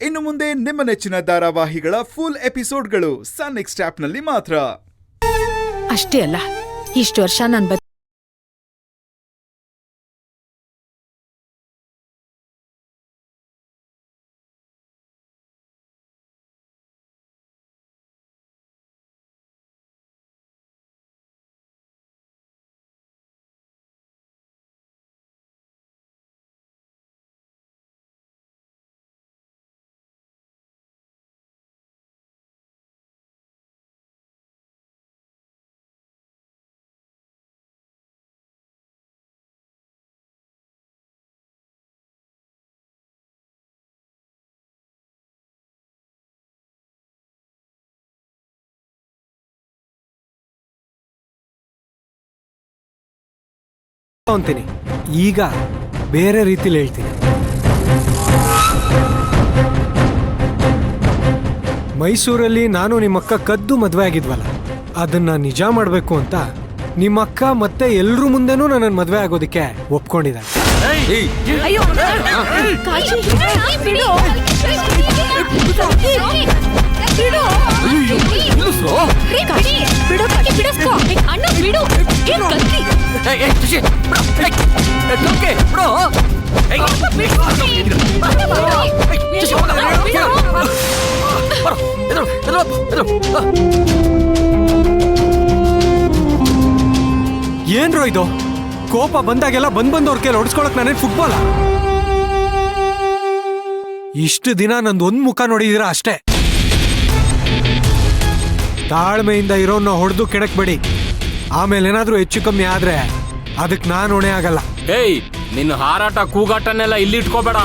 ಇನ್ನು ಮುಂದೆ ನಿಮ್ಮ ನೆಚ್ಚಿನ ಧಾರಾವಾಹಿಗಳ ಫುಲ್ ಎಪಿಸೋಡ್ಗಳು ಸನ್ ನೆಕ್ಸ್ಟ್ ಆಪ್ನಲ್ಲಿ ಮಾತ್ರ. ಅಷ್ಟೇ ಅಲ್ಲ, ಇಷ್ಟು ವರ್ಷ ನಾನು ಅಂತೀನಿ. ಈಗ ಬೇರೆ ರೀತಿಲಿ ಹೇಳ್ತೀನಿ. ಮೈಸೂರಲ್ಲಿ ನಾನು ನಿಮ್ಮಕ್ಕ ಕದ್ದು ಮದುವೆ ಆಗಿದ್ವಲ್ಲ, ಅದನ್ನ ನಿಜ ಮಾಡಬೇಕು ಅಂತ ನಿಮ್ಮಕ್ಕ ಮತ್ತೆ ಎಲ್ರೂ ಮುಂದೆನೂ ನನ್ನ ಮದುವೆ ಆಗೋದಕ್ಕೆ ಒಪ್ಕೊಂಡಿದ್ದಾರೆ. ಏನ್ರೋ ಇದು? ಕೋಪ ಬಂದಾಗೆಲ್ಲ ಬಂದವ್ರ ಕೈಲಿ ಹೊಡ್ಸ್ಕೊಳಕ್ ನಾನೇನ್ ಫುಟ್ಬಾಲ? ಇಷ್ಟು ದಿನ ನಂದು ಒಂದ್ ಮುಖ ನೋಡಿದೀರಾ ಅಷ್ಟೇ. ತಾಳ್ಮೆಯಿಂದ ಇರೋನ್ನ ಹೊಡೆದು ಕೆಡಕ್ಬೇಡಿ. ಆಮೇಲೆ ಏನಾದ್ರೂ ಹೆಚ್ಚು ಕಮ್ಮಿ ಆದ್ರೆ ಅದಕ್ಕೆ ನಾನು ಹೊಣೆ ಆಗಲ್ಲ. ನಿನ್ನ ಹಾರಾಟ ಕೂಗಾಟನೆಲ್ಲ ಇಲ್ಲಿ ಇಟ್ಕೋಬೇಡ.